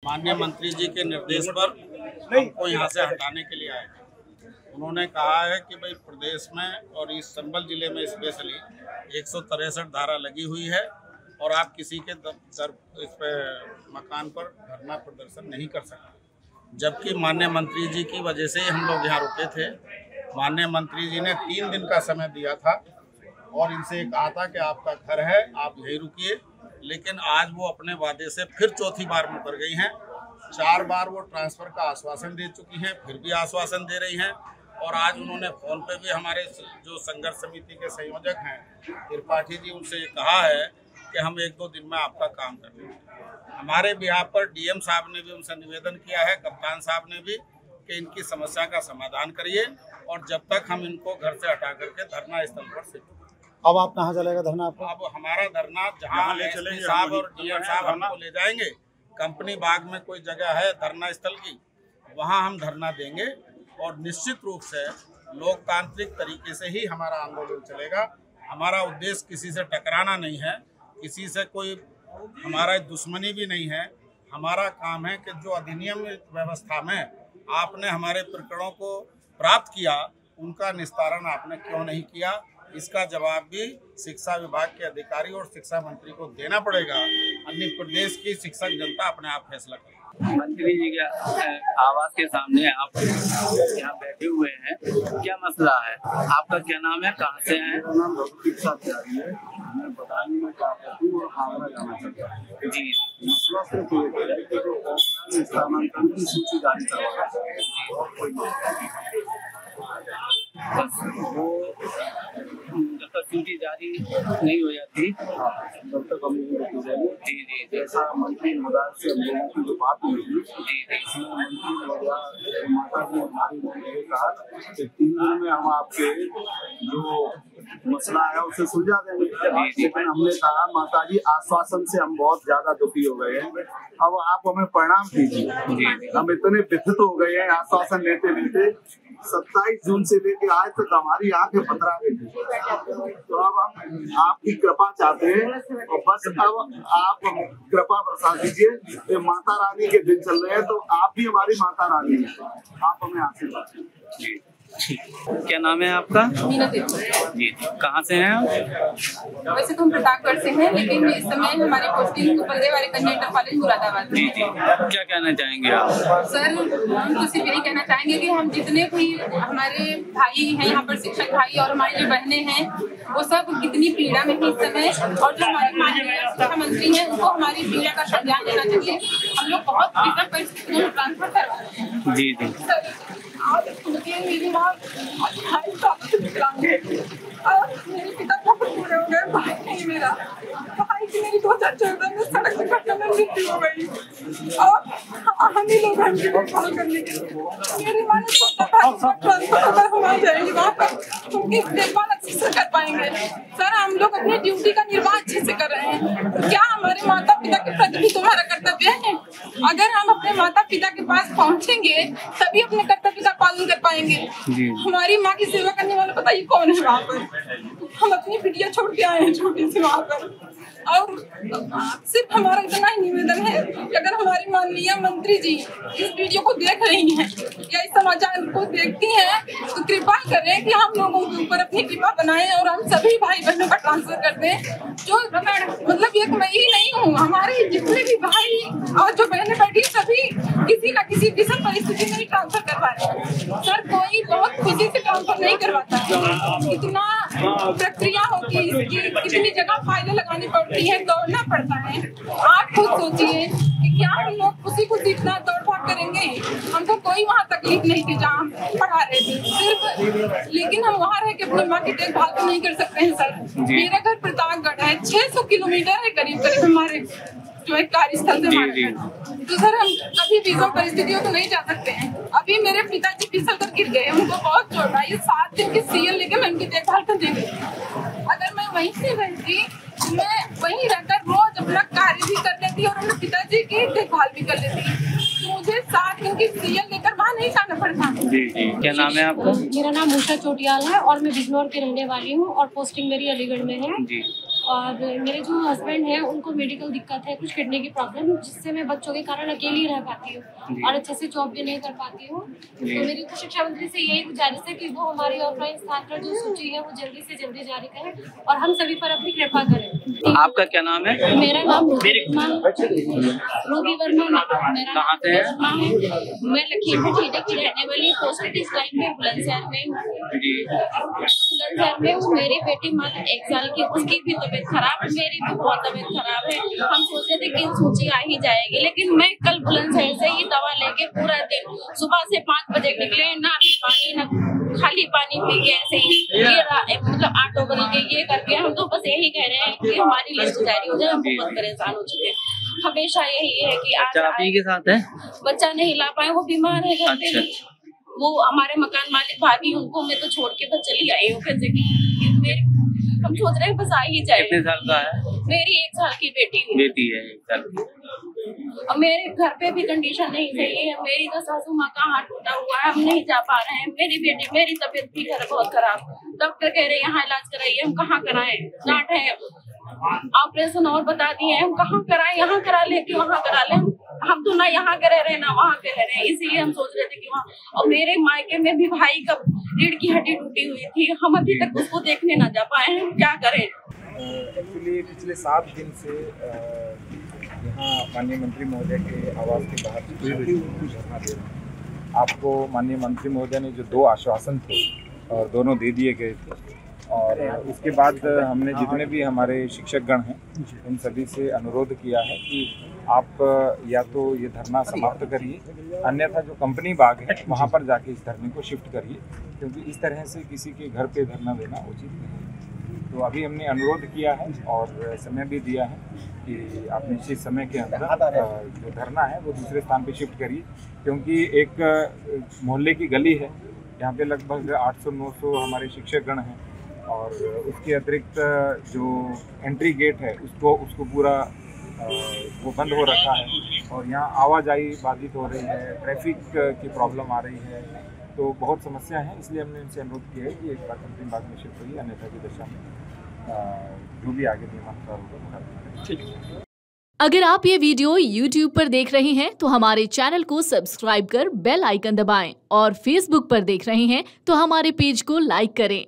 माननीय मंत्री जी के निर्देश पर हमको यहाँ से हटाने के लिए आए हैं। उन्होंने कहा है कि भाई प्रदेश में और इस संभल जिले में स्पेशली 163 धारा लगी हुई है और आप किसी के इस पे मकान पर धरना प्रदर्शन नहीं कर सकते। जबकि माननीय मंत्री जी की वजह से ही हम लोग यहाँ रुके थे। माननीय मंत्री जी ने 3 दिन का समय दिया था और इनसे कहा था कि आपका घर है, आप यहीं रुकिए, लेकिन आज वो अपने वादे से फिर चौथी बार मुकर गई हैं। 4 बार वो ट्रांसफ़र का आश्वासन दे चुकी हैं, फिर भी आश्वासन दे रही हैं। और आज उन्होंने फ़ोन पे भी हमारे जो संघर्ष समिति के संयोजक हैं त्रिपाठी जी, उनसे ये कहा है कि हम 1-2 दिन में आपका काम कर देंगे। हमारे बिहार पर डीएम साहब ने भी उनसे निवेदन किया है, कप्तान साहब ने भी, कि इनकी समस्या का समाधान करिए और जब तक हम इनको घर से हटा करके धरना स्थल पर शिफ्ट। अब आप कहाँ चलेगा धरना आपको? अब हमारा धरना जहाँ ले चलेंगे साहब और डीएम साहब हमको ले जाएंगे, कंपनी बाग में कोई जगह है धरना स्थल की, वहाँ हम धरना देंगे। और निश्चित रूप से लोकतांत्रिक तरीके से ही हमारा आंदोलन चलेगा। हमारा उद्देश्य किसी से टकराना नहीं है, किसी से कोई हमारा दुश्मनी भी नहीं है। हमारा काम है कि जो अधिनियम व्यवस्था में आपने हमारे प्रकरणों को प्राप्त किया, उनका निस्तारण आपने क्यों नहीं किया, इसका जवाब भी शिक्षा विभाग के अधिकारी और शिक्षा मंत्री को देना पड़ेगा। अन्य प्रदेश की शिक्षक जनता अपने आप फैसला करेगी। मंत्री जी के आवास के सामने आप यहाँ बैठे हुए हैं, क्या मसला है? आपका क्या नाम है, कहाँ से हैं? नाम मैं बताने में क्या करती हूँ और हावड़ा जाना चाहता हूँ जी। मसला सिर्फ ये है कि जो ऑफलाइन स्थानांतरण की सूची जारी करवा और कोई बस वो जब तक सूची जारी नहीं हो जाती तब तक हम नहीं रोकी जाएंगे। जी जी। जैसा मंत्री महोदय से हम लोगों की जो बात हुई थी, जी जी, मंत्री महोदय माता जी हमारी ने कहा कि 3 दिन में हम आपके जो मसला है उसे सुलझा देंगे। लेकिन हमने कहा माता जी आश्वासन से हम बहुत ज्यादा दुखी हो गए हैं, अब आप हमें प्रणाम कीजिए। हम इतने व्यथित हो गए हैं आश्वासन लेते लेते। 27 जून से लेकर आज तक हमारी आंखें पथरा गई थी। तो अब हम आपकी कृपा चाहते हैं और बस अब आप कृपा बरसा दीजिए। माता रानी के दिन चल रहे हैं तो आप भी हमारी माता रानी हैं, आप हमें आशीर्वाद दीजिए। क्या नाम है आपका? मीना देवी जी। कहाँ से हैं आप? वैसे तो हम प्रतापगढ़ से हैं, लेकिन इस समय हमारी पोस्टिंग बल्देवारी कन्या इंटर कॉलेज मुरादाबाद में। जी जी, क्या कहना चाहेंगे आप? सर, हम तो सिर्फ यही कहना चाहेंगे कि हम जितने भी हमारे भाई हैं यहाँ पर, शिक्षक भाई और हमारी जो बहनें हैं, वो सब कितनी पीड़ा में है इस समय। और जो हमारे माननीय शिक्षा मंत्री हैं, उनको हमारी पीड़ा का संज्ञान लेना चाहिए। हम लोग बहुत विषम परिस्थितियों में ट्रांसफर करवा रहे हैं। जी जी। मेरी माँ 28 साल से विकलांग है और मेरे पिता बहुत बुरे हो गए। भाई नहीं मेरा, भाई की मेरी 2014 में सड़क दुर्घटना में मृत्यु हो गई और हम ही लोग हैं उनकी देखभाल करने के लिए। मेरी माँ ने सोचा था ट्रांसफर हम आ जाएंगे, वहाँ पर उनकी देखभाल अच्छे से कर पाएंगे। सर, हम लोग अपनी ड्यूटी का निर्वाह अच्छे से कर रहे हैं। क्या हमारे माता पिता के प्रति भी तुम्हारा कर्तव्य है? अगर हम अपने माता पिता के पास पहुँचेंगे तभी अपने कर्तव्य का पालन कर पाएंगे। हमारी माँ की सेवा करने वाला पता ही कौन है वहाँ पर? हम अपनी बिटिया छोड़ के आए हैं छोटी सी वहाँ पर। और सिर्फ हमारा इतना ही निवेदन है कि अगर हमारी माननीय मंत्री जी इस वीडियो को देख रही हैं या इस समाचार को देखती हैं तो कृपा करें कि हम लोगों के ऊपर अपनी कृपा बनाएं और हम सभी भाई बहनों का ट्रांसफर कर दें। जो मतलब एक मैं ही नहीं हूँ, हमारे जितने भी भाई और जो बहनें बैठी सभी किसी न किसी विषम परिस्थिति में ट्रांसफर करवा रहे हैं। सर, कोई बहुत खुशी से ट्रांसफर नहीं करवाता। कितना प्रक्रिया होती है इसकी, कितनी जगह फाइलें लगानी पड़ती है, दौड़ना पड़ता है। आप खुद सोचिए कि क्या हम लोग उसी को इतना दौड़ भाग करेंगे? हमको कोई वहाँ तकलीफ नहीं थी जहाँ हम पढ़ा रहे थे सिर्फ, लेकिन हम वहाँ रह के अपनी माँ की देखभाल तो नहीं कर सकते हैं। सर, मेरा घर प्रतापगढ़ है, 600 किलोमीटर है करीब करीब हमारे जो एक कार्यस्थल से हमारे घर। तो सर, हम कभी विषम परिस्थितियों को नहीं जा सकते हैं। अभी मेरे पिताजी फिसल कर गिर गए, उनको बहुत चोट आई। 7 दिन की सीएल लेके मैं उनकी देखभाल कर देंगे। अगर मैं वहीं से रहती, मैं वहीं रहकर रोज अपना कार्य भी कर लेती और अपने पिताजी की देखभाल भी कर लेती। तो मुझे 7 दिन की सीएल लेकर वहाँ नहीं जाना पड़ता। जी जी। क्या नाम है आपका? मेरा नाम उषा चोटियाल है और मैं बिजनौर की रहने वाली हूँ और पोस्टिंग मेरी अलीगढ़ में है। जी। और मेरे जो हस्बैंड हैं उनको मेडिकल दिक्कत है, कुछ किडनी की प्रॉब्लम, जिससे मैं बच्चों के कारण अकेली रह पाती हूँ और अच्छे से जॉब भी नहीं कर पाती हूँ। तो मेरी तो शिक्षा मंत्री से यही गुजारिश है कि वो हमारी ऑफलाइन स्थानांतरण जो सूची है वो जल्दी से जल्दी जारी करें और हम सभी पर अपनी कृपा करें। आपका क्या नाम है? मेरा नाम रूबी वर्मा मेरा कहाँ से है? मैं लखीमपुर खीरी की रहने वाली, पोस्टेड इस टाइम में बुलंदशहर में हूँ। मेरी बेटी मात्र 1 साल की, उसकी भी तबीयत खराब, मेरी भी बहुत तबीयत खराब है। हम सोचे थे कि सूची आ ही जाएगी, लेकिन मैं कल बुलंदशहर से ही दवा लेके पूरा दिन सुबह से 5 बजे निकले, ना पानी ना खाली पानी पी के ऐसे ही ये मतलब ऑटो बदल के ये करके हम तो बस यही कह रहे हैं कि हमारी लिस्ट जारी हो जाए। हम बहुत परेशान हो चुके हैं, हमेशा यही है कि आज के साथ है बच्चा नहीं ला पाए, वो बीमार है घर पे। वो हमारे मकान मालिक भाभी, उनको मैं तो छोड़ के बस चली आई हूँ कैसे कि हम सोच रहे हैं बस आ ही जाए। कितने साल का है? मेरी 1 साल की बेटी है। 1 साल की। और मेरे घर पे भी कंडीशन नहीं सही है, मेरी तो सासू माँ का हाथ टूटा हुआ है, हम नहीं जा पा रहे हैं। मेरी तबीयत भी बहुत खराब, डॉक्टर कह रहे हैं यहाँ इलाज कराइए, हम कहाँ कराएं? गांठ है, ऑपरेशन और बता दिए, हम कहाँ कराएं? यहाँ करा ले कि वहाँ करा ले? हम तो ना यहाँ के रह रहे हैं ना वहाँ के रह रहे हैं, इसीलिए हम सोच रहे थे कि वहाँ। और मेरे मायके में भी भाई का रीढ़ की हड्डी टूटी हुई थी, हम अभी तक उसको देखने ना जा पाए हैं, क्या करें? एक्चुअली पिछले 7 दिन से यहाँ माननीय मंत्री महोदय के आवास के बाहर धरना दे रहे हैं। आपको माननीय मंत्री महोदय ने जो 2 आश्वासन थे और दोनों दे दिए गए थे, और उसके बाद हमने जितने भी हमारे शिक्षकगण हैं उन सभी से अनुरोध किया है कि आप या तो ये धरना समाप्त करिए, अन्यथा जो कंपनी बाग है वहाँ पर जाके इस धरने को शिफ्ट करिए, क्योंकि इस तरह से किसी के घर पे धरना देना उचित नहीं है। तो अभी हमने अनुरोध किया है और समय भी दिया है कि आप निश्चित समय के अंदर जो धरना है वो दूसरे स्थान पे शिफ्ट करिए, क्योंकि एक मोहल्ले की गली है, यहाँ पे लगभग 800-900 हमारे शिक्षकगण हैं, और उसके अतिरिक्त जो एंट्री गेट है उसको पूरा वो बंद हो रखा है, और यहाँ आवाजाही बाधित हो रही है, ट्रैफिक की प्रॉब्लम आ रही है, तो बहुत समस्या है। इसलिए हमने इनसे अनुरोध किया है कि एक बार कंपनी बाग में शिफ्ट होगी, अन्यथा की दशा में जो भी आगे नियमानुसार होगा। ठीक है। अगर आप ये वीडियो YouTube पर देख रहे हैं तो हमारे चैनल को सब्सक्राइब कर बेल आइकन दबाएं, और Facebook पर देख रहे हैं तो हमारे पेज को लाइक करें।